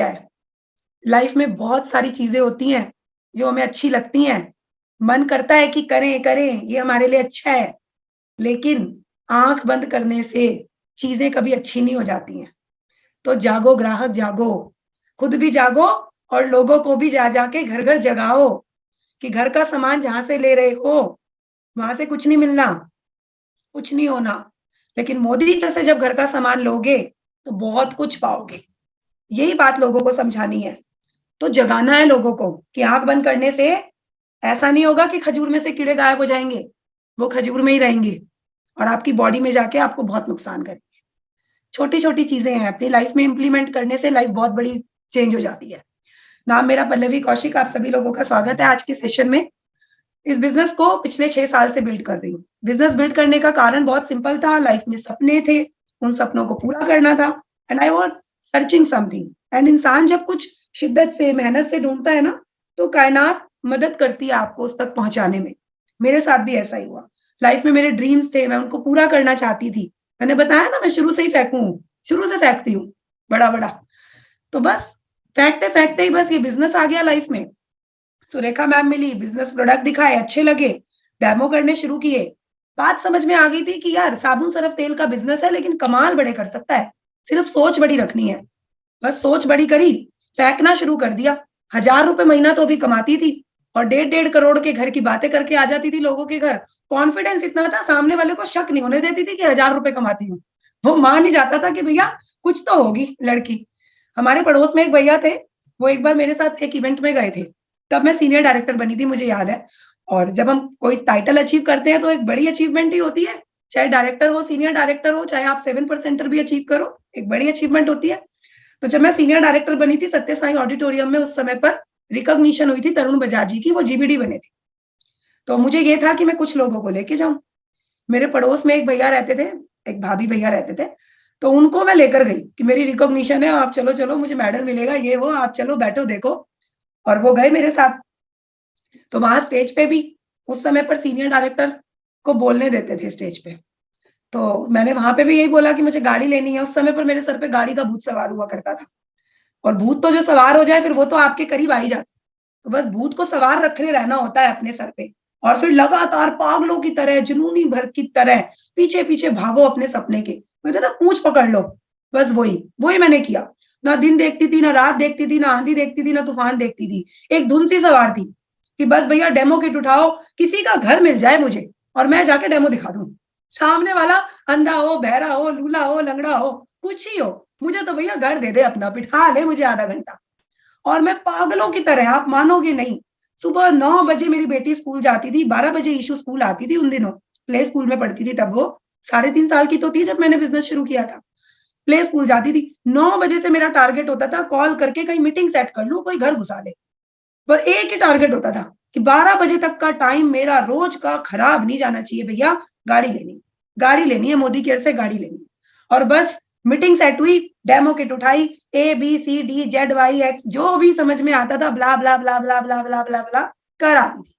है, लाइफ में बहुत सारी चीजें होती हैं जो हमें अच्छी लगती हैं, मन करता है कि करें करें, ये हमारे लिए अच्छा है, लेकिन आंख बंद करने से चीजें कभी अच्छी नहीं हो जाती हैं। तो जागो ग्राहक जागो, खुद भी जागो और लोगों को भी जा जाके घर घर जगाओ कि घर का सामान जहां से ले रहे हो वहां से कुछ नहीं मिलना, कुछ नहीं होना, लेकिन मोदी जी से जब घर का सामान लोगे तो बहुत कुछ पाओगे। यही बात लोगों को समझानी है। तो जगाना है लोगों को कि आंख बंद करने से ऐसा नहीं होगा कि खजूर में से कीड़े गायब हो जाएंगे, वो खजूर में ही रहेंगे और आपकी बॉडी में जाके आपको बहुत नुकसान करेंगे। छोटी छोटी चीजें हैं, अपनी लाइफ में इंप्लीमेंट करने से लाइफ बहुत बड़ी चेंज हो जाती है। नाम मेरा पल्लवी कौशिक, आप सभी लोगों का स्वागत है आज के सेशन में। इस बिजनेस को पिछले 6 साल से बिल्ड कर रही हूँ। बिजनेस बिल्ड करने का कारण बहुत सिंपल था, लाइफ में सपने थे, उन सपनों को पूरा करना था and I was searching something. And इंसान जब कुछ शिद्दत से मेहनत से ढूंढता है ना, तो कायनात मदद करती है आपको उस तक पहुंचाने में। मेरे साथ भी ऐसा ही हुआ। लाइफ में मेरे ड्रीम्स थे, मैं उनको पूरा करना चाहती थी। मैंने बताया ना, मैं शुरू से ही शुरू से फेंकती हूँ बड़ा बड़ा। तो बस फेंकते फेंकते ही बस ये बिजनेस आ गया लाइफ में। सुरेखा मैम मिली, बिजनेस प्रोडक्ट दिखाए, अच्छे लगे, डेमो करने शुरू किए। बात समझ में आ गई थी कि यार साबुन सरफ तेल का बिजनेस है, लेकिन कमाल बड़े कर सकता है, सिर्फ सोच बड़ी रखनी है। बस सोच बड़ी करी, फेंकना शुरू कर दिया। 1,000 रुपए महीना तो अभी कमाती थी और 1.5 करोड़ के घर की बातें करके आ जाती थी लोगों के घर। कॉन्फिडेंस इतना था, सामने वाले को शक नहीं होने देती थी कि 1,000 रुपए कमाती हूँ। वो मान ही जाता था कि भैया कुछ तो होगी लड़की। हमारे पड़ोस में एक भैया थे, वो एक बार मेरे साथ एक इवेंट में गए थे, तब मैं सीनियर डायरेक्टर बनी थी, मुझे याद है। और जब हम कोई टाइटल अचीव करते हैं तो एक बड़ी अचीवमेंट ही होती है, चाहे डायरेक्टर हो, सीनियर डायरेक्टर हो, चाहे आप 7% भी अचीव करो, एक बड़ी अचीवमेंट होती है। तो जब मैं सीनियर डायरेक्टर बनी थी सत्य साई ऑडिटोरियम में, उस समय पर रिकॉग्निशन हुई थी तरुण बजाज जी की, वो जीबीडी बने थे। तो मुझे ये था कि मैं कुछ लोगों को लेके जाऊं। मेरे पड़ोस में एक भैया रहते थे, एक भाभी भैया रहते थे, तो उनको मैं लेकर गई कि मेरी रिकॉग्निशन है, आप चलो चलो, मुझे मेडल मिलेगा, ये वो, आप चलो बैठो देखो। और वो गए मेरे साथ। तो वहां स्टेज पे भी उस समय पर सीनियर डायरेक्टर को बोलने देते थे स्टेज पे। तो मैंने वहां पे भी यही बोला कि मुझे गाड़ी लेनी है। उस समय पर मेरे सर पे गाड़ी का भूत सवार हुआ करता था, और भूत तो जो सवार हो जाए फिर वो तो आपके करीब आ ही जाता है। तो बस भूत को सवार रखने रहना होता है अपने सर पे, और फिर लगातार पागलों की तरह, जुनूनी भर की तरह पीछे पीछे भागो अपने सपने के। कहते ना, पूंछ पकड़ लो। बस वही वही मैंने किया। ना दिन देखती थी, ना रात देखती थी, ना आंधी देखती थी, ना तूफान देखती थी। एक धुन सी सवार थी कि बस भैया डेमो किट उठाओ, किसी का घर मिल जाए मुझे और मैं जाके डेमो दिखा दूं। सामने वाला अंधा हो, बहरा हो, लूला हो, लंगड़ा हो, कुछ ही हो, मुझे तो भैया घर दे दे अपना, बिठा ले मुझे आधा घंटा। और मैं पागलों की तरह, आप मानोगे नहीं, सुबह 9 बजे मेरी बेटी स्कूल जाती थी, 12 बजे ईशु स्कूल आती थी। उन दिनों प्ले स्कूल में पढ़ती थी, तब वो 3.5 साल की तो थी जब मैंने बिजनेस शुरू किया था। प्ले स्कूल जाती थी। 9 बजे से मेरा टारगेट होता था कॉल करके कहीं मीटिंग सेट कर लूं, कोई घर घुसा ले। पर एक ही टारगेट होता था कि 12 बजे तक का टाइम मेरा रोज का खराब नहीं जाना चाहिए भैया। गाड़ी लेनी है, मोदी केयर से गाड़ी लेनी है। और बस मीटिंग सेट हुई, डेमो किट उठाई, ABCDZYX जो भी समझ में आता था, ब्ला ब्ला ब्ला ब्ला ब्ला ब्ला ब्ला ब्ला कर आती थी।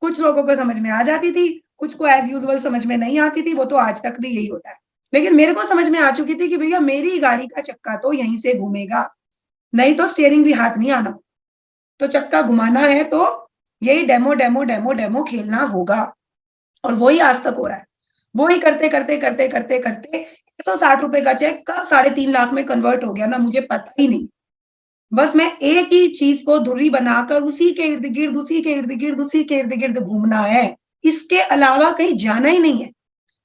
कुछ लोगों को समझ में आ जाती थी, कुछ को एज यूजुअल समझ में नहीं आती थी, वो तो आज तक भी यही होता है। लेकिन मेरे को समझ में आ चुकी थी कि भैया मेरी गाड़ी का चक्का तो यहीं से घूमेगा, नहीं तो स्टीयरिंग भी हाथ नहीं आना। तो चक्का घुमाना है तो यही डेमो डेमो डेमो डेमो खेलना होगा। और वही आज तक हो रहा है। वही करते करते करते करते करते 160 रुपए का चेक कब 3.5 लाख में कन्वर्ट हो गया ना, मुझे पता ही नहीं। बस मैं एक ही चीज को धुरी बनाकर उसी के इर्द गिर्द, उसी के इर्द गिर्द, उसी के इर्द गिर्द घूमना है, इसके अलावा कहीं जाना ही नहीं है।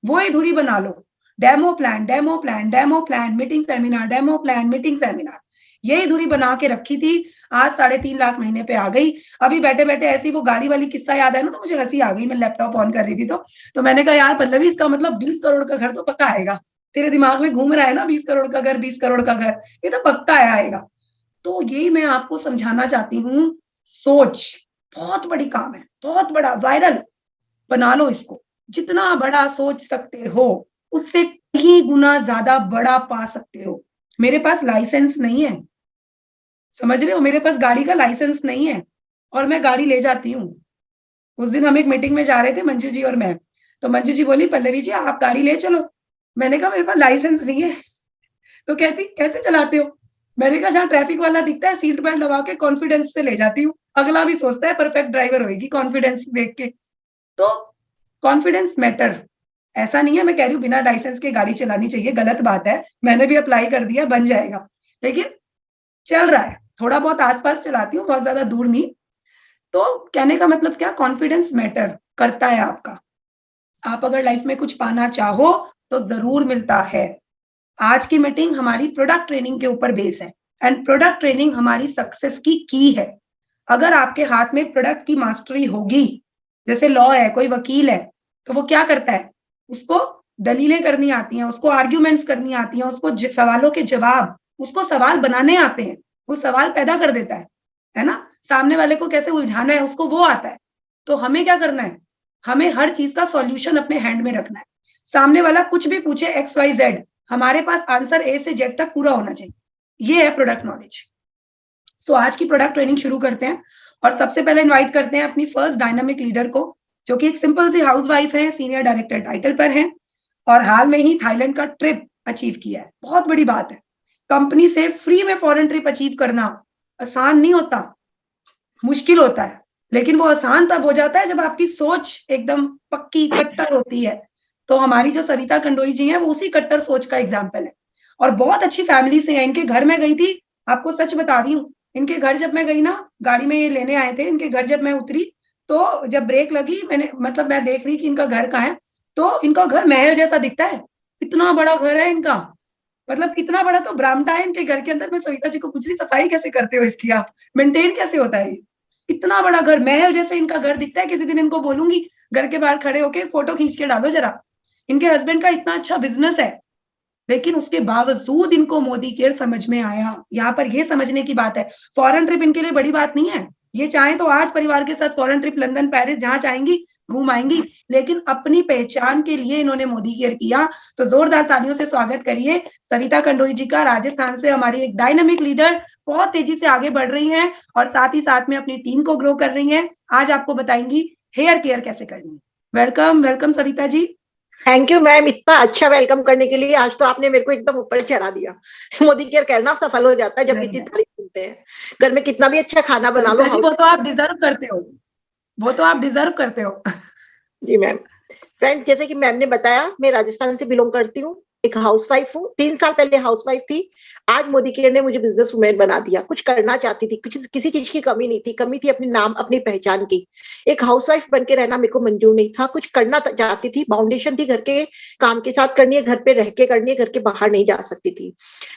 वो ही धुरी बना लो, demo plan, demo plan, demo plan, meeting seminar, demo plan, meeting seminar, यही धुरी बना के रखी थी। आज 3.5 लाख महीने पे आ गई। अभी बैठे बैठे ऐसी वो गाड़ी वाली किस्सा याद है ना, तो मुझे हंसी आ गई। मैं लैपटॉप ऑन कर रही थी तो मैंने कहा यार पल्लवी, इसका मतलब 20 करोड़ का घर तो पक्का आएगा। तेरे दिमाग में घूम रहा है ना 20 करोड़ का घर, 20 करोड़ का घर, ये तो पक्का आएगा। तो यही मैं आपको समझाना चाहती हूँ। सोच बहुत बड़ी काम है, बहुत बड़ा। वायरल बना लो इसको, जितना बड़ा सोच सकते हो उससे कहीं गुना ज्यादा बड़ा पा सकते हो। मेरे पास लाइसेंस नहीं है, समझ रहे हो, मेरे पास गाड़ी का लाइसेंस नहीं है और मैं गाड़ी ले जाती हूँ। उस दिन हम एक मीटिंग में जा रहे थे, मंजू जी और मैं। तो मंजू जी बोली, पल्लवी जी आप गाड़ी ले चलो। मैंने कहा मेरे पास लाइसेंस नहीं है। तो कहती कैसे चलाते हो? मैंने कहा जहाँ ट्रैफिक वाला दिखता है सीट बेल्ट लगा के कॉन्फिडेंस से ले जाती हूँ, अगला भी सोचता है परफेक्ट ड्राइवर होएगी कॉन्फिडेंस देख के। तो कॉन्फिडेंस मैटर, ऐसा नहीं है मैं कह रही हूँ बिना लाइसेंस के गाड़ी चलानी चाहिए, गलत बात है, मैंने भी अप्लाई कर दिया, बन जाएगा, लेकिन चल रहा है, थोड़ा बहुत आसपास चलाती हूँ, बहुत ज्यादा दूर नहीं। तो कहने का मतलब क्या, कॉन्फिडेंस मैटर करता है आपका। आप अगर लाइफ में कुछ पाना चाहो तो जरूर मिलता है। आज की मीटिंग हमारी प्रोडक्ट ट्रेनिंग के ऊपर बेस है, एंड प्रोडक्ट ट्रेनिंग हमारी सक्सेस की है। अगर आपके हाथ में प्रोडक्ट की मास्टरी होगी, जैसे लॉ है, कोई वकील है, तो वो क्या करता है, उसको दलीलें करनी आती हैं, उसको आर्ग्यूमेंट्स करनी आती हैं, उसको सवालों के जवाब, उसको सवाल बनाने आते हैं, वो सवाल पैदा कर देता है ना, सामने वाले को कैसे उलझाना है उसको वो आता है। तो हमें क्या करना है, हमें हर चीज का सॉल्यूशन अपने हैंड में रखना है। सामने वाला कुछ भी पूछे XYZ, हमारे पास आंसर A से Z तक पूरा होना चाहिए। ये है प्रोडक्ट नॉलेज। सो आज की प्रोडक्ट ट्रेनिंग शुरू करते हैं, और सबसे पहले इनवाइट करते हैं अपनी फर्स्ट डायनामिक लीडर को, जो कि एक सिंपल सी हाउसवाइफ है, सीनियर डायरेक्टर टाइटल पर है, और हाल में ही थाईलैंड का ट्रिप अचीव किया है। बहुत बड़ी बात है, कंपनी से फ्री में फॉरेन ट्रिप अचीव करना आसान नहीं होता, मुश्किल होता है, लेकिन वो आसान तब हो जाता है जब आपकी सोच एकदम पक्की कट्टर होती है। तो हमारी जो सरिता कंडोई जी हैं वो उसी कट्टर सोच का एग्जाम्पल है, और बहुत अच्छी फैमिली से है। इनके घर में गई थी, आपको सच बता रही हूँ, इनके घर जब मैं गई ना, गाड़ी में ये लेने आए थे, इनके घर जब मैं उतरी, तो जब ब्रेक लगी, मैंने मतलब मैं देख रही कि इनका घर कहाँ है, तो इनका घर महल जैसा दिखता है, इतना बड़ा घर है इनका, मतलब इतना बड़ा तो बरामदा है इनके घर के अंदर। मैं सविता जी को पूछ रही, सफाई कैसे करते हो इसकी, आप मेंटेन कैसे होता है, इतना बड़ा घर, महल जैसे इनका घर दिखता है। किसी दिन इनको बोलूंगी घर के बाहर खड़े होके फोटो खींच के डालो जरा। इनके हस्बैंड का इतना अच्छा बिजनेस है, लेकिन उसके बावजूद इनको मोदी केयर समझ में आया। यहाँ पर ये समझने की बात है, फॉरेन ट्रिप इनके लिए बड़ी बात नहीं है, ये चाहे तो आज परिवार के साथ फॉरेन ट्रिप लंदन पेरिस जहां चाहेंगी घूम आएंगी, लेकिन अपनी पहचान के लिए इन्होंने मोदी केयर किया। तो जोरदार तालियों से स्वागत करिए सविता कंडोई जी का, राजस्थान से हमारी एक डायनामिक लीडर, बहुत तेजी से आगे बढ़ रही हैं, और साथ ही साथ में अपनी टीम को ग्रो कर रही हैं। आज आपको बताएंगी हेयर केयर कैसे करनी है। Welcome welcome Savita ji. Thank you ma'am, इतना अच्छा वेलकम करने के लिए। आज तो आपने मेरे को एकदम ऊपर चढ़ा दिया। मोदी केयर करना सफल हो जाता है जब नहीं इतनी नहीं तारीफ सुनते हैं। घर में कितना भी अच्छा खाना बना लो, सविता जी, हाउस। वो तो आप डिजर्व करते हो, वो तो आप डिजर्व करते हो। जी मैम। फ्रेंड, जैसे कि मैम ने बताया, मैं राजस्थान से बिलोंग करती हूँ, एक हाउसवाइफ हूँ। 3 साल पहले हाउसवाइफ थी, आज मोदी केयर ने मुझे बिजनेस वुमेन बना दिया। कुछ करना चाहती थी, कुछ किसी चीज की कमी नहीं थी, कमी थी अपनी नाम अपनी पहचान की। एक हाउसवाइफ बन के रहना मेरे को मंजूर नहीं था, कुछ करना चाहती थी, बाउंडेशन थी घर के काम के साथ करनी है, घर पे रह के करनी है, घर के बाहर नहीं जा सकती थी।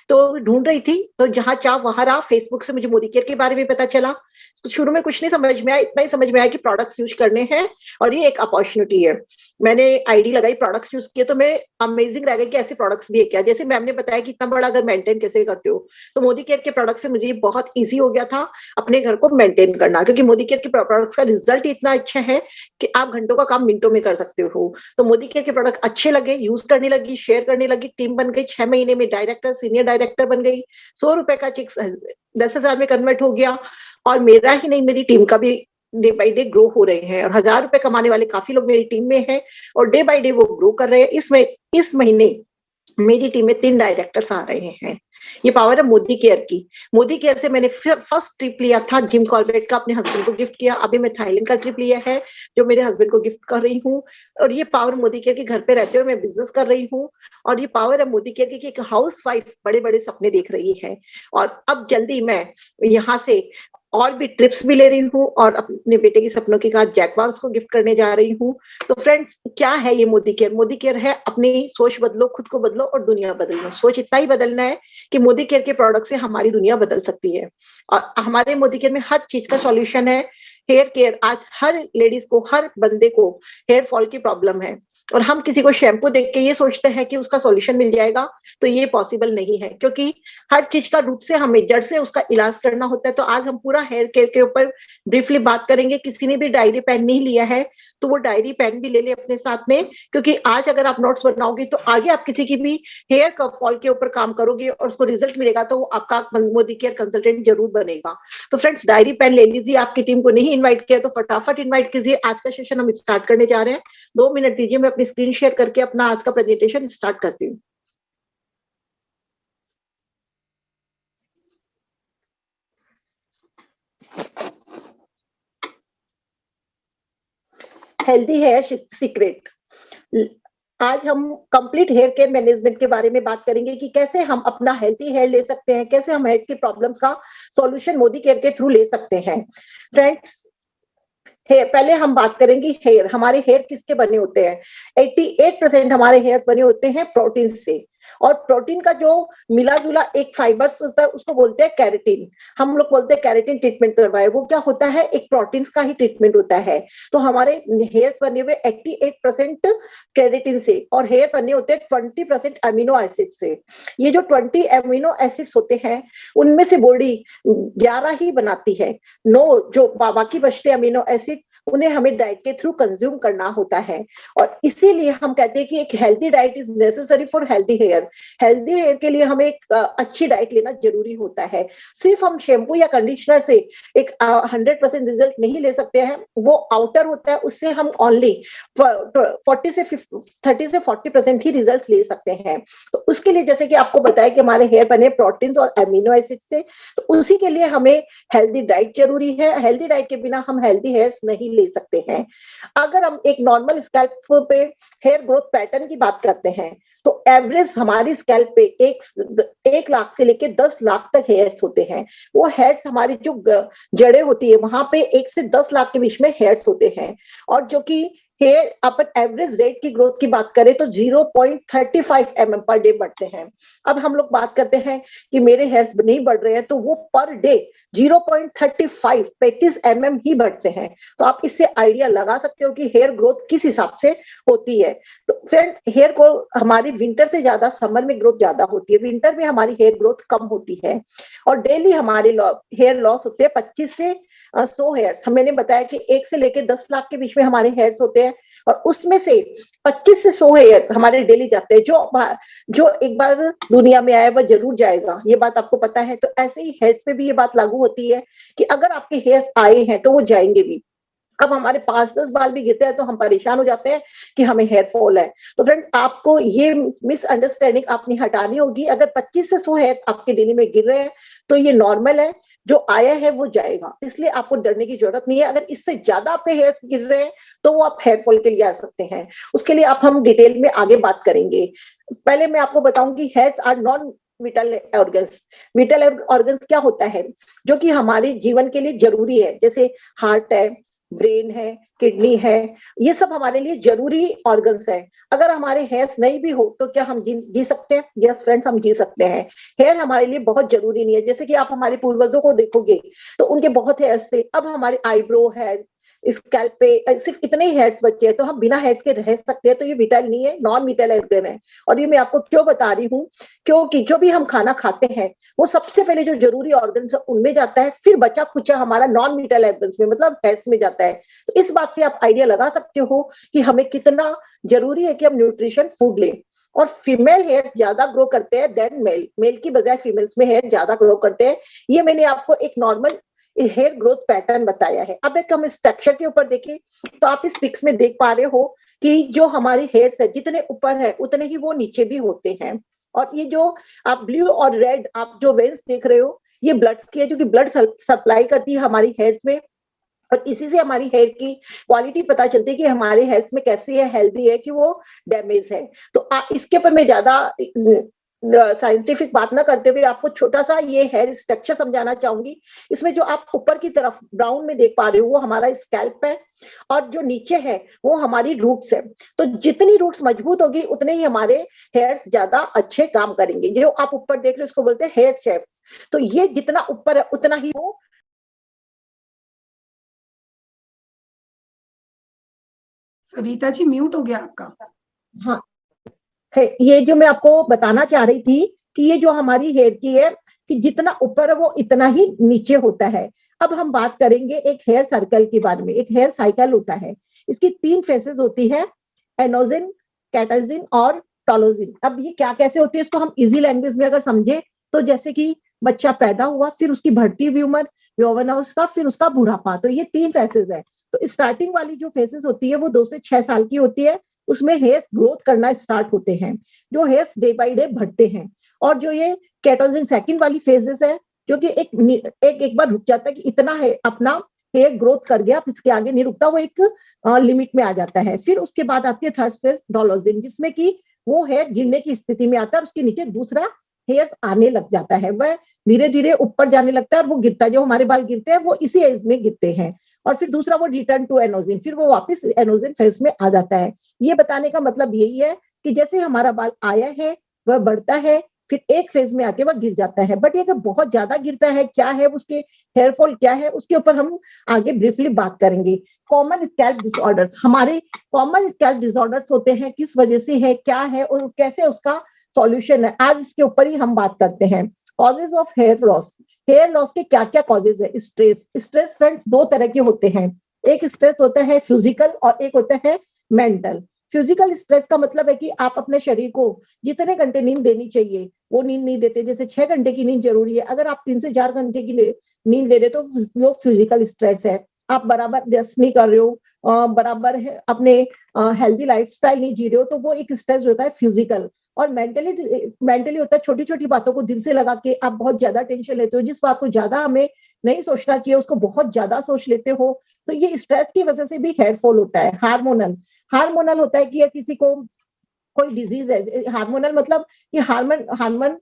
तो ढूंढ रही थी, तो जहां चाह वहां रहा। फेसबुक से मुझे मोदी केयर के बारे में पता चला। तो शुरू में कुछ नहीं समझ में आया, इतना ही समझ में आया कि प्रोडक्ट्स यूज करने हैं और ये एक अपॉर्चुनिटी है। मैंने आईडी लगाई, प्रोडक्ट्स यूज किए, तो मैं अमेजिंग रह गई कि ऐसे प्रोडक्ट्स भी है क्या। जैसे मैम ने बताया कि इतना बड़ा घर मेंटेन कैसे करते हो, तो मोदी केयर के प्रोडक्ट से मुझे बहुत ईजी हो गया था अपने घर को मेंटेन करना, क्योंकि मोदी केयर के प्रोडक्ट्स का रिजल्ट इतना अच्छा है कि आप घंटों का काम मिनटों में कर सकते हो। तो मोदी केयर के प्रोडक्ट अच्छे लगे, यूज करने लगी, शेयर करने लगी, टीम बन गई। 6 महीने में डायरेक्टर सीनियर डायरेक्टर बन गई। 100 रुपए का चेक 10,000 में कन्वर्ट हो गया। और मेरा ही नहीं, मेरी टीम का भी डे बाई डे ग्रो हो रहे हैं, और 1,000 रुपए कमाने वाले काफी लोग मेरी टीम में हैं, और डे बाई डे वो ग्रो कर रहे हैं। इस महीने मेरी टीम में 3 डायरेक्टर्स आ रहे हैं। ये पावर है मोदी केयर की। मोदी केयर से मैंने फर्स्ट ट्रिप लिया था जिम कॉर्बेट का, अपने हस्बैंड को गिफ्ट किया। अभी मैं थाईलैंड का ट्रिप लिया है, जो मेरे हस्बैंड को गिफ्ट कर रही हूँ। और ये पावर मोदी केयर के, घर पे रहते हुए मैं बिजनेस कर रही हूँ। और ये पावर है मोदी केयर की कि एक हाउस वाइफ बड़े बड़े सपने देख रही है। और अब जल्दी मैं यहाँ से और भी ट्रिप्स भी ले रही हूँ, और अपने बेटे की सपनों की कार जैकवार उसको गिफ्ट करने जा रही हूँ। तो फ्रेंड्स, क्या है ये मोदी केयर? मोदी केयर है अपनी सोच बदलो, खुद को बदलो और दुनिया बदलो। सोच इतना ही बदलना है कि मोदी केयर के प्रोडक्ट से हमारी दुनिया बदल सकती है। और हमारे मोदी केयर में हर चीज का सॉल्यूशन है। हेयर केयर, आज हर लेडीज को, हर बंदे को हेयर फॉल की प्रॉब्लम है, और हम किसी को शैम्पू देख के ये सोचते हैं कि उसका सॉल्यूशन मिल जाएगा। तो ये पॉसिबल नहीं है, क्योंकि हर चीज का रूट से हमें जड़ से उसका इलाज करना होता है। तो आज हम पूरा हेयर केयर के ऊपर ब्रीफली बात करेंगे। किसी ने भी डायरी पेन नहीं लिया है तो वो डायरी पेन भी ले ले अपने साथ में, क्योंकि आज अगर आप नोट्स बनाओगे तो आगे आप किसी की भी हेयर फॉल के ऊपर काम करोगे और उसको रिजल्ट मिलेगा, तो वो आपका मोदी केयर कंसल्टेंट जरूर बनेगा। तो फ्रेंड्स, डायरी पेन ले लीजिए। आपकी टीम को नहीं इन्वाइट किया तो फटाफट इन्वाइट कीजिए। आज का सेशन हम स्टार्ट करने जा रहे हैं। 2 मिनट दीजिए, मैं अपनी स्क्रीन शेयर करके अपना आज का प्रेजेंटेशन स्टार्ट करती हूँ। Healthy hair secret. आज हम कंप्लीट हेयर केयर मैनेजमेंट के बारे में बात करेंगे कि कैसे हम अपना हेल्थी हेयर ले सकते हैं, कैसे हम हेयर की प्रॉब्लम्स का सॉल्यूशन मोदी केयर के थ्रू ले सकते हैं। फ्रेंड्स, हेयर, पहले हम बात करेंगे हेयर। हमारे हेयर किसके बने होते हैं? 88% हमारे हेयर बने होते हैं प्रोटीन से। और प्रोटीन का जो मिला जुला एक फाइबर्स होता है उसको बोलते हैं कैरेटीन। हम लोग बोलते हैं कैरेटीन ट्रीटमेंट करवाए, वो क्या होता है? एक प्रोटीन का ही ट्रीटमेंट होता है। तो हमारे हेयर्स बने हुए 88% कैरेटीन से, और हेयर बने होते हैं 20% अमीनो एसिड से। ये जो 20 अमीनो एसिड्स होते हैं उनमें से बॉडी 11 ही बनाती है। 9 जो बाकी बचते अमीनो एसिड उन्हें हमें डाइट के थ्रू कंज्यूम करना होता है। और इसीलिए हम कहते हैं कि एक healthy diet is necessary for healthy hair. Healthy hair के लिए हमें एक अच्छी डाइट लेना जरूरी होता है। सिर्फ हम शैम्पू या कंडीशनर से एक 100% रिजल्ट नहीं ले सकते हैं। वो आउटर होता है, उससे हम ओनली 30 से 40% ही रिजल्ट ले सकते हैं। तो उसके लिए जैसे कि आपको बताया कि हमारे हेयर बने प्रोटीन और अमीनो एसिड से, तो उसी के लिए हमें हेल्दी डाइट जरूरी है। हेल्दी डाइट के बिना हम हेल्दी हेयर्स नहीं ले सकते हैं। अगर हम एक नॉर्मल स्कैल्प पे हेयर ग्रोथ पैटर्न की बात करते हैं तो एवरेज हमारी स्कैल्प पे 1 लाख से लेके 10 लाख तक हेयर्स होते हैं। वो हेयर्स हमारी जो जड़ें होती है वहां पे 1 से 10 लाख के बीच में हेयर्स होते हैं। और जो कि हेयर अपन एवरेज रेट की ग्रोथ की बात करें तो 0.35 mm पर डे बढ़ते हैं। अब हम लोग बात करते हैं कि मेरे हेयर्स नहीं बढ़ रहे हैं, तो वो पर डे 35 mm ही बढ़ते हैं। तो आप इससे आइडिया लगा सकते हो कि हेयर ग्रोथ किस हिसाब से होती है। तो फ्रेंड, हेयर को हमारी विंटर से ज्यादा समर में ग्रोथ ज्यादा होती है, विंटर में हमारी हेयर ग्रोथ कम होती है। और डेली हमारे हेयर लॉस होते हैं 25 से 100 हेयर्स। मैंने बताया कि 1 से लेके 10 लाख के बीच में हमारे हेयर्स होते हैं, और उसमें से 25 से 100 हेयर हमारे डेली जाते हैं। जो एक बार दुनिया में आया वह जरूर जाएगा, ये बात आपको पता है। तो ऐसे ही हेयर्स पे भी ये बात लागू होती है कि अगर आपके हेयर्स आए हैं तो वो जाएंगे भी। अब हमारे 5-10 बाल भी गिरते हैं तो हम परेशान हो जाते हैं कि हमें हेयर फॉल है। तो फ्रेंड, आपको ये मिसअंडरस्टैंडिंग अपनी हटानी होगी। अगर 25 से 100 हेयर आपके डेली में गिर रहे हैं तो ये नॉर्मल है, जो आया है वो जाएगा, इसलिए आपको डरने की जरूरत नहीं है। अगर इससे ज्यादा आपके हेयर गिर रहे हैं तो वो आप हेयर फॉल के लिए आ सकते हैं। उसके लिए आप हम डिटेल में आगे बात करेंगे। पहले मैं आपको बताऊंगी hairs are non vital organs. Vital organs क्या होता है? जो कि हमारे जीवन के लिए जरूरी है, जैसे हार्ट है, ब्रेन है, किडनी है, ये सब हमारे लिए जरूरी ऑर्गन्स है। अगर हमारे हेयर्स नहीं भी हो तो क्या हम जी सकते हैं? यस फ्रेंड्स, हम जी सकते हैं। हेयर हमारे लिए बहुत जरूरी नहीं है। जैसे कि आप हमारे पूर्वजों को देखोगे तो उनके बहुत हेयर्स थे, अब हमारे आईब्रो है, स्कैल्प पे सिर्फ इतने ही हेयर्स बचे हैं, तो हम बिना हेयर्स के रह सकते हैं। तो ये विटल नहीं है, नॉन विटल ऑर्गन है। और ये मैं आपको क्यों बता रही हूँ? क्योंकि जो भी हम खाना खाते हैं वो सबसे पहले जो जरूरी ऑर्गन्स है उनमें जाता है, फिर बचा खुचा हमारा नॉन विटल ऑर्गन्स में, मतलब हेयर्स में जाता है। तो इस बात से आप आइडिया लगा सकते हो कि हमें कितना जरूरी है कि हम न्यूट्रिशन फूड लें। और फीमेल हेयर ज्यादा ग्रो करते हैं देन मेल, मेल की बजाय फीमेल्स में हेयर ज्यादा ग्रो करते हैं। ये मैंने आपको एक नॉर्मल हेयर ग्रोथ पैटर्न बताया है। अब एक हम स्ट्रक्चर के ऊपर देखें तो आप इस पिक्स में देख पा रहे हो कि जो हमारी हेयर्स है जितने ऊपर है उतने ही वो नीचे भी होते हैं। और ये जो आप ब्लू और रेड आप जो वेन्स देख रहे हो ये ब्लड की है, जो कि ब्लड सप्लाई करती है हमारी हेयर्स में। और इसी से हमारी हेयर की क्वालिटी पता चलती है कि हमारे हेल्थ में कैसी है, हेल्दी है कि वो डैमेज है। तो इसके ऊपर मैं ज्यादा साइंटिफिक बात ना करते हुए आपको छोटा सा ये हेयर स्ट्रक्चर समझाना चाहूंगी। इसमें जो आप ऊपर की तरफ ब्राउन में देख पा रहे हो वो हमारा स्कैल्प है, और जो नीचे है वो हमारी रूट्स है। तो जितनी रूट्स मजबूत होगी उतने ही हमारे हेयर्स ज्यादा अच्छे काम करेंगे। जो आप ऊपर देख रहे हो इसको बोलते हैं हेयर शेफ्ट। तो ये जितना ऊपर है उतना ही वो सविता जी म्यूट हो गया आपका। हाँ है। ये जो मैं आपको बताना चाह रही थी कि ये जो हमारी हेयर की है कि जितना ऊपर है वो इतना ही नीचे होता है। अब हम बात करेंगे एक हेयर सर्कल के बारे में। एक हेयर साइकिल होता है, इसकी 3 फेसेस होती है, एनोजिन, कैटाजिन और टॉलोजिन। अब ये क्या कैसे होती है इसको हम इजी लैंग्वेज में अगर समझे तो जैसे कि बच्चा पैदा हुआ, फिर उसकी बढ़ती हुई उम्र, यौवनावस्था, फिर उसका बुढ़ापा। तो ये 3 फेसेस है। तो स्टार्टिंग वाली जो फेसेस होती है वो 2 से 6 साल की होती है, उसमें हेयर ग्रोथ करना स्टार्ट होते हैं, जो हेयर्स डे बाय डे बढ़ते हैं। और जो ये केटोजिन सेकंड वाली फेजेस है जो कि एक बार रुक जाता है कि इतना है अपना हेयर ग्रोथ कर गया, इसके आगे नहीं रुकता, वो एक लिमिट में आ जाता है। फिर उसके बाद आती है थर्ड फेज डोलोजिन, जिसमें कि वो हेयर गिरने की स्थिति में आता है और उसके नीचे दूसरा हेयर आने लग जाता है, वह धीरे धीरे ऊपर जाने लगता है और वो गिरता है। जो हमारे बाल गिरते हैं वो इसी एज में गिरते हैं। और फिर दूसरा वो रिटर्न टू एनोजिन, फिर वो वापस एनोजिन फेज में आ जाता है। ये बताने का मतलब यही है कि जैसे हमारा बाल आया है वह बढ़ता है, फिर एक फेज में आके वह गिर जाता है। बट ये अगर बहुत ज्यादा गिरता है, क्या है उसके हेयर फॉल क्या है, उसके ऊपर हम आगे ब्रीफली बात करेंगे। कॉमन स्कैल्प डिसऑर्डर्स, हमारे कॉमन स्कैल्प डिसऑर्डर्स होते हैं, किस वजह से है, क्या है और कैसे उसका सॉल्यूशन है, आज इसके ऊपर ही हम बात करते हैं। Causes of hair loss, hair loss के क्या क्या कॉजेज है। स्ट्रेस, स्ट्रेस फ्रेंड्स दो तरह के होते हैं, एक स्ट्रेस होता है फिजिकल और एक होता है मेंटल। फिजिकल स्ट्रेस का मतलब है कि आप अपने शरीर को जितने घंटे नींद देनी चाहिए वो नींद नहीं देते। जैसे 6 घंटे की नींद जरूरी है, अगर आप 3 से 4 घंटे की नींद ले रहे तो वो फिजिकल स्ट्रेस है। आप बराबर रेस्ट नहीं कर रहे हो, बराबर है अपने हेल्दी लाइफस्टाइल नहीं जी रहे हो, तो वो एक स्ट्रेस होता है फिजिकल। और मेंटली होता है छोटी छोटी बातों को दिल से लगा के आप बहुत ज्यादा टेंशन लेते हो, जिस बात को ज्यादा हमें नहीं सोचना चाहिए उसको बहुत ज्यादा सोच लेते हो। तो ये स्ट्रेस की वजह से भी हेयर फॉल होता है। हार्मोनल, हार्मोनल होता है कि किसी को कोई डिजीज है। हार्मोनल मतलब कि हार्मोन हार्मोन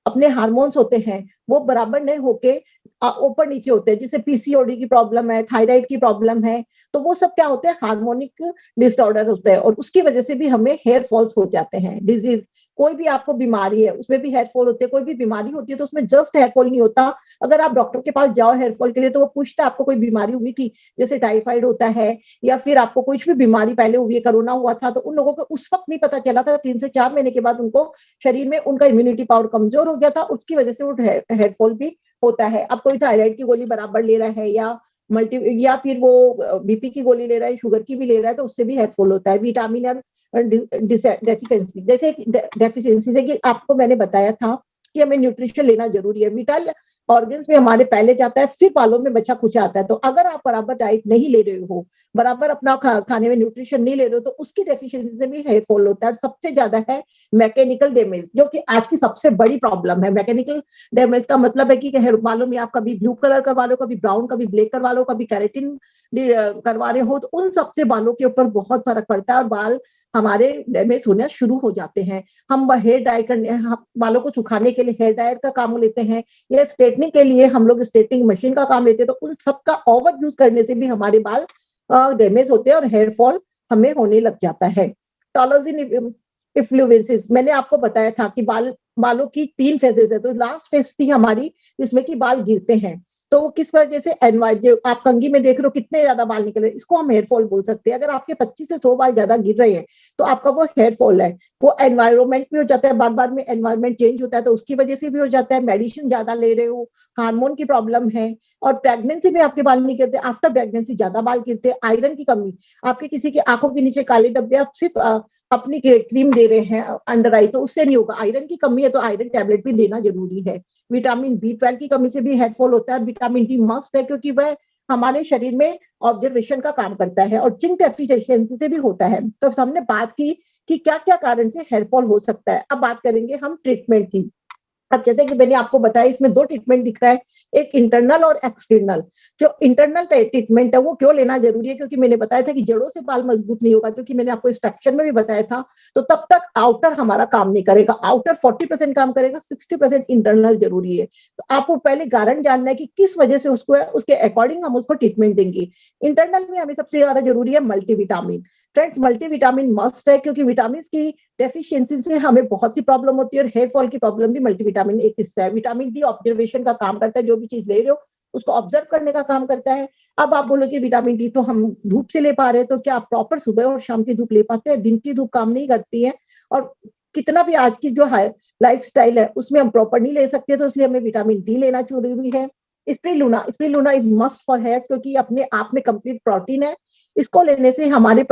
अपने हार्मोन्स होते हैं वो बराबर नहीं होके ऊपर नीचे होते हैं। जैसे पीसीओडी की प्रॉब्लम है, थायराइड की प्रॉब्लम है, तो वो सब क्या होते हैं, हार्मोनिक डिसऑर्डर होते हैं और उसकी वजह से भी हमें हेयर फॉल्स हो जाते हैं। डिजीज, कोई भी आपको बीमारी है उसमें भी हेयर फॉल होते हैं। कोई भी बीमारी होती है तो उसमें जस्ट हेयर फॉल नहीं होता। अगर आप डॉक्टर के पास जाओ हेयर फॉल के लिए तो वो पूछता है आपको कोई बीमारी हुई थी, जैसे टाइफाइड होता है या फिर आपको कुछ भी बीमारी पहले हुई है, कोरोना हुआ था, तो उन लोगों को उस वक्त नहीं पता चला था। 3 से 4 महीने के बाद उनको शरीर में उनका इम्यूनिटी पावर कमजोर हो गया था, उसकी वजह से वो हेयर फॉल भी होता है। अब कोई थायराइड की गोली बराबर ले रहा है या फिर वो बीपी की गोली ले रहा है, शुगर की भी ले रहा है, तो उससे भी हेयर फॉल होता है। विटामिन डेफिशिएंसी, जैसे डेफिशिएंसी से कि आपको मैंने बताया था कि हमें न्यूट्रिशन लेना जरूरी है। विटल ऑर्गन्स में हमारे पहले जाता है फिर बालों में बचा कुचा आता है। तो अगर आप बराबर डाइट नहीं ले रहे हो, बराबर अपना खाने में न्यूट्रिशन नहीं ले रहे हो, तो उसकी डेफिशिएंसी से भी हेयर फॉल होता है। और सबसे ज्यादा है मैकेनिकल डैमेज, जो कि आज की सबसे बड़ी प्रॉब्लम है। मैकेनिकल डैमेज का मतलब है कि हेयर बालों में आप कभी ब्लू कलर करवा लो, कभी ब्राउन, कभी ब्लैक करवा लो, कभी कैरेटिन करवा रहे हो, तो उन सबसे बालों के ऊपर बहुत फर्क पड़ता है और बाल हमारे डैमेज होना शुरू हो जाते हैं। हम हेयर डाई करने, बालों को सुखाने के लिए हेयर डायर का काम लेते हैं या स्ट्रेटनिंग के लिए हम लोग स्ट्रेटनिंग मशीन का काम लेते हैं। तो उन सबका ओवर यूज करने से भी हमारे बाल डैमेज होते हैं और हेयर फॉल हमें होने लग जाता है। टॉलोजिन इफ्लुएंसेस, मैंने आपको बताया था कि बालों की 3 फेजेस है। तो लास्ट फेज थी हमारी जिसमें कि बाल गिरते हैं, तो वो किस वजह से जो आप कंघी में देख रहे हो कितने ज्यादा बाल निकल रहे हैं, इसको हम हेयर फॉल बोल सकते हैं। अगर आपके 25 से 100 बाल ज्यादा गिर रहे हैं तो आपका वो हेयर फॉल है। वो एनवायरमेंट भी हो जाता है, बार बार में एनवायरमेंट चेंज होता है तो उसकी वजह से भी हो जाता है। मेडिसिन ज्यादा ले रहे हो, हार्मोन की प्रॉब्लम है, और प्रेगनेंसी में आपके बाल नहीं गिरते, आफ्टर प्रेगनेंसी ज्यादा बाल गिरते हैं। आयरन की कमी, आपके किसी की आंखों के नीचे काले धब्बे, आप सिर्फ अपनी क्रीम दे रहे हैं अंडर आई, तो उससे नहीं होगा। आयरन की कमी है तो आयरन टैबलेट भी देना जरूरी है। विटामिन B12 की कमी से भी हेयर फॉल होता है। विटामिन डी मस्ट है क्योंकि वह हमारे शरीर में ऑब्जर्वेशन का काम करता है। और जिंक डेफिशिएंसी से भी होता है। तो हमने बात की कि क्या क्या कारण से हेयर फॉल हो सकता है। अब बात करेंगे हम ट्रीटमेंट की। अब जैसे कि मैंने आपको बताया इसमें 2 ट्रीटमेंट दिख रहा है, एक इंटरनल और एक्सटर्नल। जो इंटरनल ट्रीटमेंट है वो क्यों लेना जरूरी है, क्योंकि मैंने बताया था कि जड़ों से बाल मजबूत नहीं होगा, क्योंकि मैंने आपको स्ट्रक्चर में भी बताया था। तो तब तक आउटर हमारा काम नहीं करेगा, आउटर 40% काम करेगा, 60% इंटरनल जरूरी है। तो आपको पहले कारण जानना है कि किस वजह से उसको है, उसके अकॉर्डिंग हम उसको ट्रीटमेंट देंगे। इंटरनल में हमें सबसे ज्यादा जरूरी है मल्टीविटामिन। फ्रेंड्स, मल्टीविटामिन मस्ट है क्योंकि विटामिन की डेफिशिएंसी से हमें बहुत सी प्रॉब्लम होती है और हेयर फॉल की प्रॉब्लम भी मल्टीविटामिन एक हिस्सा है। विटामिन डी ऑब्जर्वेशन का काम करता है, जो भी चीज ले रहे हो उसको ऑब्जर्व करने का काम करता है। अब आप बोलोगे विटामिन डी तो हम धूप से ले पा रहे हैं, तो क्या आप प्रॉपर सुबह और शाम की धूप ले पाते हैं? दिन की धूप काम नहीं करती है, और कितना भी आज की जो लाइफ स्टाइल है उसमें हम प्रॉपर नहीं ले सकते, तो इसलिए हमें विटामिन डी लेना जरूरी है। Spirulina is must for hair क्योंकि अपने आप में कंप्लीट प्रोटीन है। इसको लेने से हमारे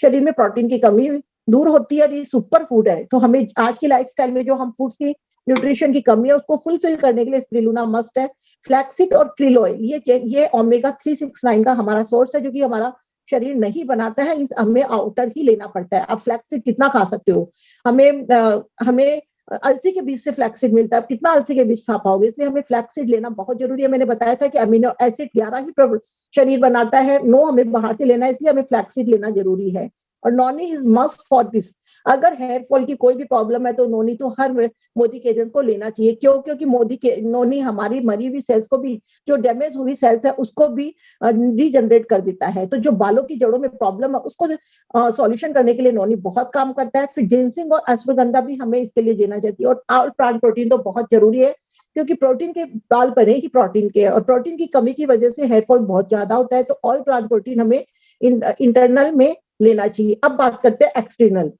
शरीर में प्रोटीन की कमी दूर होती है और ये सुपर फूड है। तो हमें आज की लाइफस्टाइल में जो हम फूड्स की न्यूट्रिशन की कमी है उसको फुलफिल करने के लिए स्पिरुलिना मस्ट है। फ्लैक्सीड और krill ऑयल, ये ओमेगा 369 का हमारा सोर्स है, जो कि हमारा शरीर नहीं बनाता है, हमें आउटर ही लेना पड़ता है। आप फ्लैक्सीड कितना खा सकते हो? हमें अलसी के बीज से फ्लैक्सीड मिलता है। कितना अलसी के बीज खा पाओगे, इसलिए हमें फ्लैक्सीड लेना बहुत जरूरी है। मैंने बताया था कि अमीनो एसिड 11 ही शरीर बनाता है, 9 हमें बाहर से लेना है, इसलिए हमें फ्लैक्सीड लेना जरूरी है। और Noni is must for this. अगर हेयर फॉल की कोई भी प्रॉब्लम है तो नोनी तो हर मोदी के एजेंट्स को लेना चाहिए। क्यों? क्योंकि मोदी के नोनी हमारी मरी हुई सेल्स को भी, जो डैमेज हुई सेल्स है उसको भी रीजनरेट कर देता है। तो जो बालों की जड़ों में प्रॉब्लम है उसको सॉल्यूशन करने के लिए नोनी बहुत काम करता है। फिर जिंसिंग और अश्वगंधा भी हमें इसके लिए देना चाहिए। और ऑल प्लांट प्रोटीन तो बहुत जरूरी है, क्योंकि प्रोटीन के बाल बने ही प्रोटीन के, और प्रोटीन की कमी की वजह से हेयर फॉल बहुत ज्यादा होता है। तो ऑल प्लांट प्रोटीन हमें इंटरनल में लेना चाहिए। अब बात करते हैं एक्सटर्नल।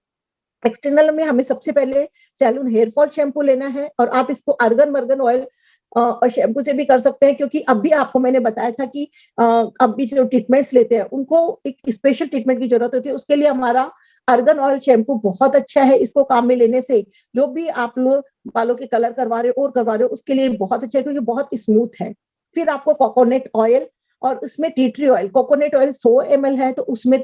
एक्सटर्नल में हमें सबसे पहले सैलून हेयर फॉल शैम्पू लेना है, और आप इसको अर्गन मर्गन ऑयल और शैम्पू से भी कर सकते हैं। क्योंकि अभी आपको मैंने बताया था कि अभी जो ट्रीटमेंट्स लेते हैं उनको एक स्पेशल ट्रीटमेंट की जरूरत होती है। उसके लिए हमारा अर्गन ऑयल शैम्पू बहुत अच्छा है। इसको काम में लेने से जो भी आप लोग बालों के कलर करवा रहे हो और करवा रहे हो उसके लिए बहुत अच्छा है, क्योंकि बहुत स्मूथ है। फिर आपको कोकोनट ऑयल और उसमें tea tree oil, coconut oil 100 ml है तो उसमें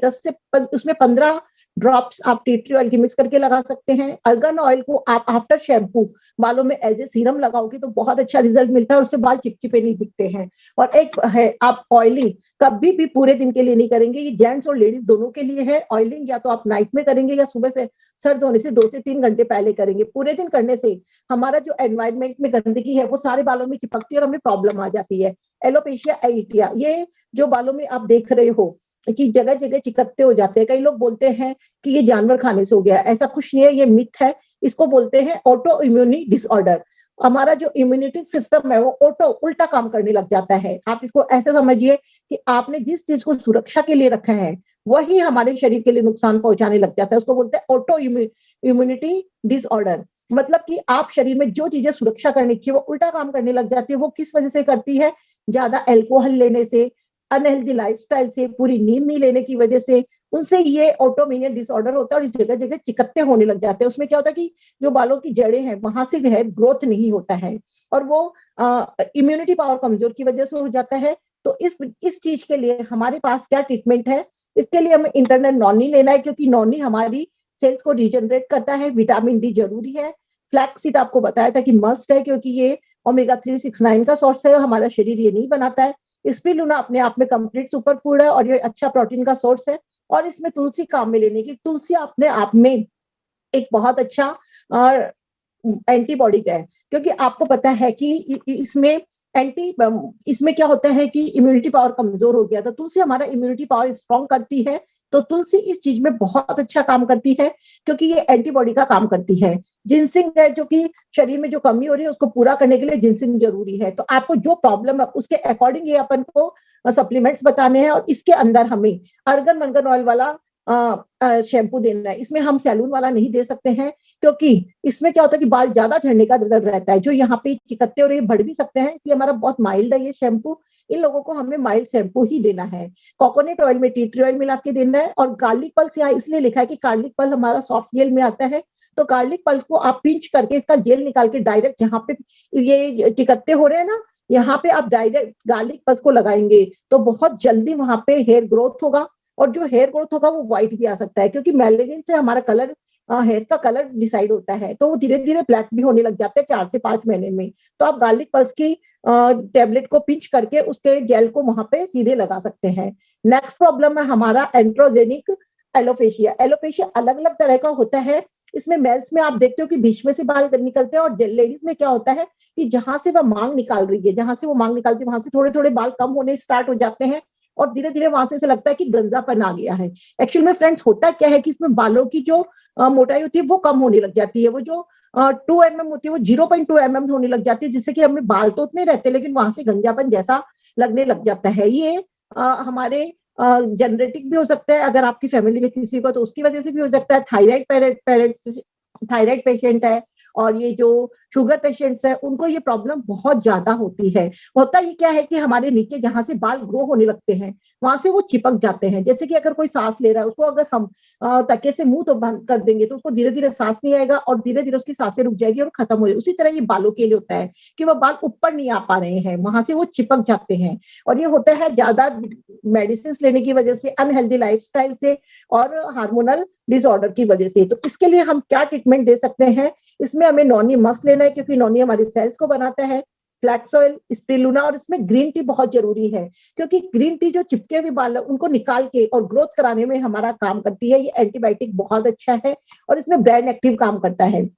15 ड्रॉप्स आप टी ट्री ऑयल की मिक्स करके लगा सकते हैं। अर्गन ऑयल को आप आफ्टर शैम्पू बालों में एज ए सीरम लगाओगे तो बहुत अच्छा रिजल्ट मिलता है, और उससे बाल चिपचिपे नहीं दिखते हैं। और एक है, आप ऑयलिंग कभी भी पूरे दिन के लिए नहीं करेंगे, ये जेंट्स और लेडीज दोनों के लिए है। ऑयलिंग या तो आप नाइट में करेंगे या सुबह से सर धोने से 2 से 3 घंटे पहले करेंगे। पूरे दिन करने से हमारा जो एनवायरमेंट में गंदगी है वो सारे बालों में चिपकती है और हमें प्रॉब्लम आ जाती है। एलोपेशिया एरिटिया, ये जो बालों में आप देख रहे हो कि जगह जगह चिकत्ते हो जाते हैं, कई लोग बोलते हैं कि ये जानवर खाने से हो गया। ऐसा कुछ नहीं है, ये मिथ है। इसको बोलते हैं ऑटो इम्यूनी डिसऑर्डर। हमारा जो इम्यूनिटी सिस्टम है वो ऑटो उल्टा काम करने लग जाता है। आप इसको ऐसे समझिए कि आपने जिस चीज को सुरक्षा के लिए रखा है वही हमारे शरीर के लिए नुकसान पहुंचाने लग जाता है। उसको बोलते हैं ऑटो इम्यूनिटी डिसऑर्डर। मतलब कि आप शरीर में जो चीजें सुरक्षा करनी चाहिए वो उल्टा काम करने लग जाती है। वो किस वजह से करती है? ज्यादा अल्कोहल लेने से, अनहेल्दी लाइफस्टाइल से, पूरी नींद नहीं लेने की वजह से, उनसे ये ऑटोइम्यून डिसऑर्डर होता है। और इस जगह जगह चिकत्ते होने लग जाते हैं। उसमें क्या होता है कि जो बालों की जड़ें हैं वहां से हेयर ग्रोथ नहीं होता है, और वो इम्यूनिटी पावर कमजोर की वजह से हो जाता है। तो इस चीज के लिए हमारे पास क्या ट्रीटमेंट है? इसके लिए हमें इंटरनल नॉनी लेना है, क्योंकि नॉनी हमारी सेल्स को रीजनरेट करता है। विटामिन डी जरूरी है। फ्लैक्स सीड आपको बताया था कि मस्ट है, क्योंकि ये ओमेगा 369 का सोर्स है, हमारा शरीर ये नहीं बनाता है। स्पिरुलिना अपने आप में कंप्लीट सुपर फूड है और ये अच्छा प्रोटीन का सोर्स है। और इसमें तुलसी काम में लेने की, तुलसी अपने आप में एक बहुत अच्छा एंटीबॉडी है। क्योंकि आपको पता है कि इसमें इसमें क्या होता है कि इम्यूनिटी पावर कमजोर हो गया, तो तुलसी हमारा इम्यूनिटी पावर स्ट्रॉन्ग करती है। तो तुलसी इस चीज में बहुत अच्छा काम करती है, क्योंकि ये एंटीबॉडी का काम करती है। जिनसिंग है, जो कि शरीर में जो कमी हो रही है उसको पूरा करने के लिए जिनसिंग जरूरी है। तो आपको जो प्रॉब्लम है उसके अकॉर्डिंग ये अपन को सप्लीमेंट्स बताने हैं। और इसके अंदर हमें अर्गन मंगन ऑयल वाला शैम्पू देना है। इसमें हम सैलून वाला नहीं दे सकते हैं, क्योंकि इसमें क्या होता है कि बाल ज्यादा झड़ने का डर रहता है, जो यहाँ पे चिकत्ते और ये बढ़ भी सकते हैं। इसलिए हमारा बहुत माइल्ड है ये शैम्पू। इन लोगों को हमें माइल्ड शैम्पू ही देना है। कोकोनट ऑयल में टी ट्री ऑयल मिला के देना है। और गार्लिक पल्स यहाँ इसलिए लिखा है कि गार्लिक पल्स हमारा सॉफ्ट जेल में आता है। तो गार्लिक पल्स को आप पिंच करके इसका जेल निकाल के डायरेक्ट जहाँ पे ये चिकत्ते हो रहे हैं ना, यहाँ पे आप डायरेक्ट गार्लिक पल्स को लगाएंगे तो बहुत जल्दी वहां पे हेयर ग्रोथ होगा। और जो हेयर ग्रोथ होगा वो व्हाइट भी आ सकता है, क्योंकि मेलेनिन से हमारा कलर, हेयर का कलर डिसाइड होता है। तो वो धीरे धीरे ब्लैक भी होने लग जाते हैं 4 से 5 महीने में। तो आप गार्लिक पल्स की टेबलेट को पिंच करके उसके जेल को वहां पे सीधे लगा सकते हैं। नेक्स्ट प्रॉब्लम है हमारा एंड्रोजेनिक एलोपेशिया। एलोपेशिया अलग अलग तरह का होता है। इसमें मेल्स में आप देखते हो कि बीच में से बाल निकलते हैं, और लेडीज में क्या होता है कि जहां से वह मांग निकाल रही है, जहां से वो मांग निकालती है वहां से थोड़े थोड़े बाल कम होने स्टार्ट हो जाते हैं, और धीरे धीरे वहां से लगता है कि गंजापन आ गया है। एक्चुअल में फ्रेंड्स होता क्या है कि इसमें बालों की जो मोटाई होती है वो कम होने लग जाती है। वो जो 2 mm होती है वो 0.2 mm होने लग जाती है, जिससे कि हमें बाल तो उतने रहते हैं लेकिन वहां से गंजापन जैसा लगने लग जाता है। ये हमारे जेनेटिक भी हो सकता है, अगर आपकी फैमिली में किसी को, तो उसकी वजह से भी हो सकता है। थायराइड पेशेंट है और ये जो शुगर पेशेंट्स है उनको ये प्रॉब्लम बहुत ज्यादा होती है। होता ये क्या है कि हमारे नीचे जहां से बाल ग्रो होने लगते हैं वहां से वो चिपक जाते हैं। जैसे कि अगर कोई सांस ले रहा है, उसको अगर हम तके से मुंह तो बंद कर देंगे तो उसको धीरे धीरे सांस नहीं आएगा और धीरे धीरे उसकी सांसें रुक जाएगी और खत्म हो जाएगी। उसी तरह ये बालों के लिए होता है कि वो बाल ऊपर नहीं आ पा रहे हैं, वहां से वो चिपक जाते हैं। और ये होता है ज्यादा मेडिसिन लेने की वजह से, अनहेल्दी लाइफस्टाइल से और हार्मोनल डिसऑर्डर की वजह से। तो इसके लिए हम क्या ट्रीटमेंट दे सकते हैं? इसमें हमें नॉनी मस्ट लेना है क्योंकि नॉनी हमारे सेल्स को बनाता है, फ्लैक्स ऑयल, स्पिरुलिना, और इसमें ग्रीन टी बहुत जरूरी है क्योंकि ग्रीन टी जो चिपके हुए बाल है उनको निकाल के और ग्रोथ कराने में हमारा काम करती है। ये एंटीबायोटिक बहुत अच्छा है और इसमें ब्रेन एक्टिव काम करता है।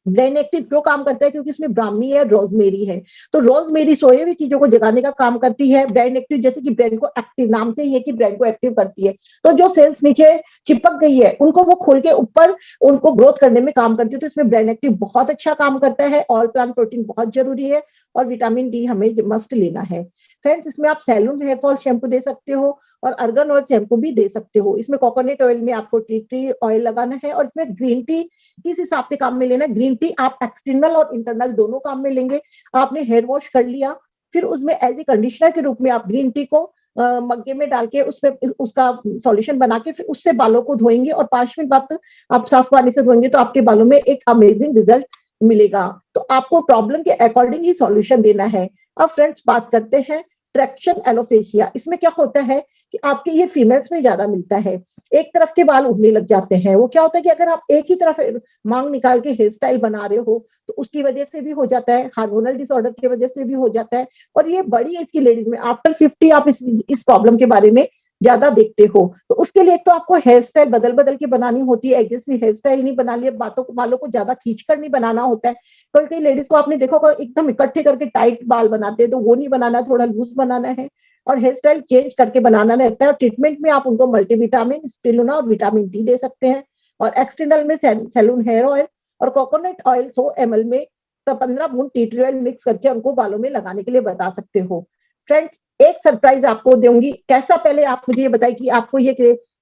ब्रेन एक्टिव क्यों काम करता है? क्योंकि इसमें ब्राह्मी है, रोजमेरी है। तो रोजमेरी सोए हुई चीजों को जगाने का काम करती है। ब्रेन एक्टिव जैसे कि ब्रेन को एक्टिव, नाम से ही है कि ब्रेन को एक्टिव करती है। तो जो सेल्स नीचे चिपक गई है उनको वो खोल के ऊपर उनको ग्रोथ करने में काम करती है। तो इसमें ब्रेन एक्टिव बहुत अच्छा काम करता है। ऑल प्लांट प्रोटीन बहुत जरूरी है और विटामिन डी हमें मस्ट लेना है। फ्रेंड्स, इसमें आप सैलून हेयर फॉल शैम्पू दे सकते हो और अर्गन ऑयल शैम्पू भी दे सकते हो। इसमें कोकोनट ऑयल में आपको टी ट्री ऑयल लगाना है और इसमें ग्रीन टी किस हिसाब से काम में लेना है। ग्रीन टी आप एक्सटर्नल और इंटरनल दोनों काम में लेंगे। आपने हेयर वॉश कर लिया, फिर उसमें एज ए कंडीशनर के रूप में आप ग्रीन टी को मग्गे में डाल के उसमें उसका सॉल्यूशन बना के फिर उससे बालों को धोएंगे और 5 मिनट बाद आप साफ पानी से धोएंगे तो आपके बालों में एक अमेजिंग रिजल्ट मिलेगा। तो आपको प्रॉब्लम के अकॉर्डिंग ही सॉल्यूशन देना है। अब फ्रेंड्स बात करते हैं ट्रैक्शन एलोपेशिया। इसमें क्या होता है कि आपके ये फीमेल्स में ज्यादा मिलता है। एक तरफ के बाल उड़ने लग जाते हैं। वो क्या होता है कि अगर आप एक ही तरफ मांग निकाल के हेयर स्टाइल बना रहे हो तो उसकी वजह से भी हो जाता है, हार्मोनल डिसऑर्डर की वजह से भी हो जाता है। और ये बड़ी एज की लेडीज में आफ्टर 50 आप इस प्रॉब्लम के बारे में ज्यादा देखते हो। तो उसके लिए तो आपको हेयर स्टाइल बदल बदल के बनानी होती है। एक जैसी हेयर स्टाइल नहीं बना लिया, बालों को ज्यादा खींच कर नहीं बनाना होता है। कई कई लेडीज को आपने देखा होगा एकदम इकट्ठे करके टाइट बाल बनाते हैं, तो वो नहीं बनाना, थोड़ा लूज बनाना है और हेयर स्टाइल चेंज करके बनाना रहता है। और ट्रीटमेंट में आप उनको मल्टीविटामिन, स्पिरुलिना और विटामिन डी दे सकते हैं। और एक्सटर्नल में सैलून हेयर ऑयल और कोकोनट ऑयल 100 ml में तो 15 बूंद टी ट्री ऑयल मिक्स करके उनको बालों में लगाने के लिए बता सकते हो। फ्रेंड्स, एक सरप्राइज आपको दूंगी। कैसा, पहले आप मुझे ये बताइए कि आपको ये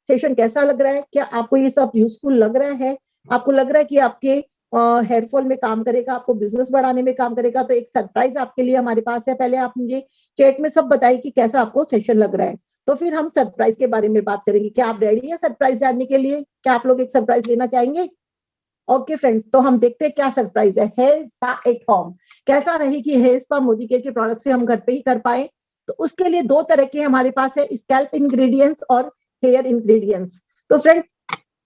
सेशन कैसा लग रहा है? क्या आपको ये सब यूजफुल लग रहा है? आपको लग रहा है कि आपके हेयर फॉल में काम करेगा, आपको बिजनेस बढ़ाने में काम करेगा? तो एक सरप्राइज आपके लिए हमारे पास है। पहले आप मुझे चैट में सब बताइए कि कैसा आपको सेशन लग रहा है, तो फिर हम सरप्राइज के बारे में बात करेंगे। क्या आप रेडी है सरप्राइज जानने के लिए? क्या आप लोग एक सरप्राइज लेना चाहेंगे? ओके फ्रेंड्स, तो हम देखते हैं क्या सरप्राइज है। हेयर स्पा एट होम कैसा रहे कि हेयर स्पा मोदी केयर के प्रोडक्ट से हम घर पे ही कर पाए? तो उसके लिए 2 तरह के हमारे पास है, स्कैल्प इंग्रेडिएंट्स और हेयर इंग्रेडिएंट्स। तो फ्रेंड,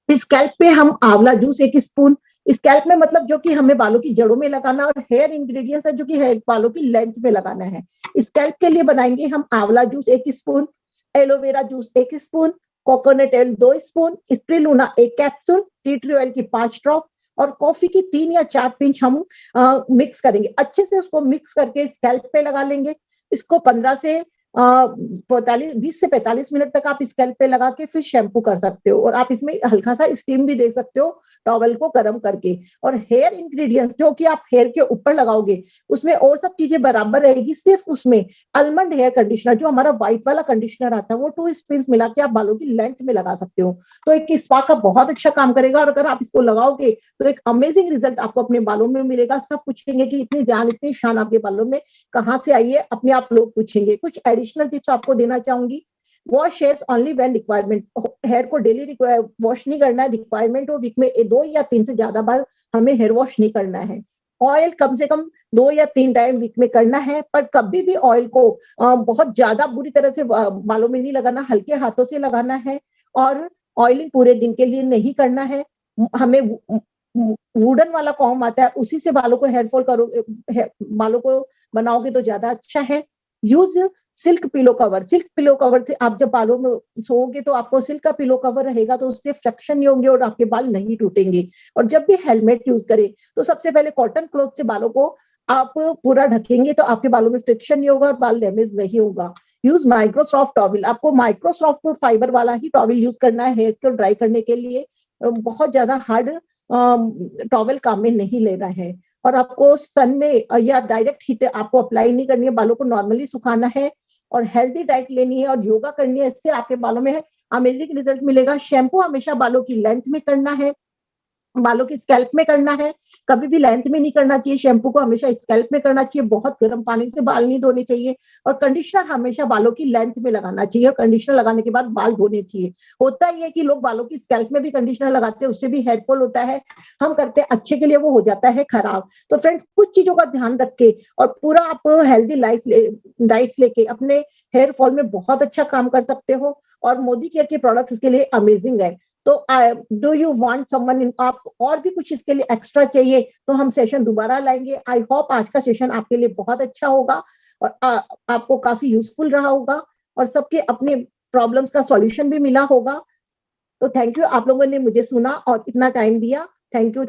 स्कैल्प पे हम आंवला जूस 1 स्पून, स्कैल्प में मतलब जो कि हमें बालों की जड़ों में लगाना, और हेयर इंग्रेडिएंट्स है जो कि हेयर बालों की लेंथ में लगाना है। स्कैल्प के लिए बनाएंगे हम आंवला juice 1 spoon, aloe vera juice 1 spoon, coconut oil 2 spoon, spirulina 1 capsule, tea tree oil की 5 ड्रॉप और कॉफी की 3 या 4 पिंच हम मिक्स करेंगे। अच्छे से उसको मिक्स करके स्कैल्प पे लगा लेंगे। इसको 15 से 20 से 45 मिनट तक आप स्कैल्प पे लगा के फिर शैम्पू कर सकते हो। और आप इसमें हल्का सा स्टीम भी दे सकते हो टॉवल को गर्म करके। और हेयर इंग्रेडिएंट्स जो कि आप हेयर के ऊपर लगाओगे उसमें और सब चीजें बराबर रहेगी, सिर्फ उसमें आलमंड हेयर कंडीशनर जो हमारा व्हाइट वाला कंडीशनर आता है वो 2 स्पून मिला के आप बालों की लेंथ में लगा सकते हो। तो एक स्पा का बहुत अच्छा काम करेगा। और अगर आप इसको लगाओगे तो एक अमेजिंग रिजल्ट आपको अपने बालों में मिलेगा। सब पूछेंगे कि इतनी जान इतनी शान आपके बालों में कहाँ से आई है, अपने आप लोग पूछेंगे। कुछ एडिशनल टिप्स आपको देना चाहूंगी। Wash hairs only when requirement, hair को डेली वॉश नहीं करना है। रिक्वायरमेंट हो वीक में 2 या 3 से ज्यादा बार हमें हेयर वॉश नहीं करना है। ऑयल कम से कम 2 या 3 टाइम वीक में करना है, पर कभी भी ऑयल को बहुत ज्यादा बुरी तरह से बालों में नहीं लगाना, हल्के हाथों से लगाना है। और ऑयलिंग पूरे दिन के लिए नहीं करना है। हमें वुडन वाला कॉम्ब आता है उसी से बालों को हेयर फॉल करोगे, बालों को बनाओगे तो ज्यादा अच्छा है। Use silk pillow cover. Silk pillow cover से आप जब बालों में सोओगे तो आपको सिल्क का पिलो कवर रहेगा तो उससे फ्रिक्शन नहीं होंगे और आपके बाल नहीं टूटेंगे। और जब भी हेलमेट यूज करें तो सबसे पहले कॉटन क्लॉथ से बालों को आप पूरा ढकेंगे तो आपके बालों में फ्रिक्शन नहीं होगा और बाल डैमेज नहीं होगा। Use Microsoft towel. आपको माइक्रोसॉफ्ट फाइबर वाला ही टॉवल यूज करना है हेयर को ड्राई करने के लिए। बहुत ज्यादा हार्ड टॉवल काम में नहीं लेना है। और आपको सन में या डायरेक्ट हीट आपको अप्लाई नहीं करनी है, बालों को नॉर्मली सुखाना है। और हेल्दी डाइट लेनी है और योगा करनी है, इससे आपके बालों में अमेजिंग रिजल्ट मिलेगा। शैम्पू हमेशा बालों की लेंथ में करना है, बालों की स्कैल्प में करना है, कभी भी लेंथ में नहीं करना चाहिए। शैम्पू को हमेशा स्कैल्प में करना चाहिए, बहुत गर्म पानी से बाल नहीं धोने चाहिए। और कंडीशनर हमेशा बालों की लेंथ में लगाना चाहिए और कंडीशनर लगाने के बाद बाल धोने चाहिए। होता ही है कि लोग बालों की स्कैल्प में भी कंडीशनर लगाते हैं, उससे भी हेयर फॉल होता है। हम करते हैं अच्छे के लिए, वो हो जाता है खराब। तो फ्रेंड्स, कुछ चीजों का ध्यान रख के और पूरा आप हेल्दी लाइफ डाइट्स लेके अपने हेयर फॉल में बहुत अच्छा काम कर सकते हो। और मोदी केयर के प्रोडक्ट्स इसके लिए अमेजिंग है। तो डू यू वांट समवन, आप और भी कुछ इसके लिए एक्स्ट्रा चाहिए तो हम सेशन दोबारा लाएंगे। आई होप आज का सेशन आपके लिए बहुत अच्छा होगा और आपको काफी यूजफुल रहा होगा और सबके अपने प्रॉब्लम्स का सॉल्यूशन भी मिला होगा। तो थैंक यू, आप लोगों ने मुझे सुना और इतना टाइम दिया। Thank you.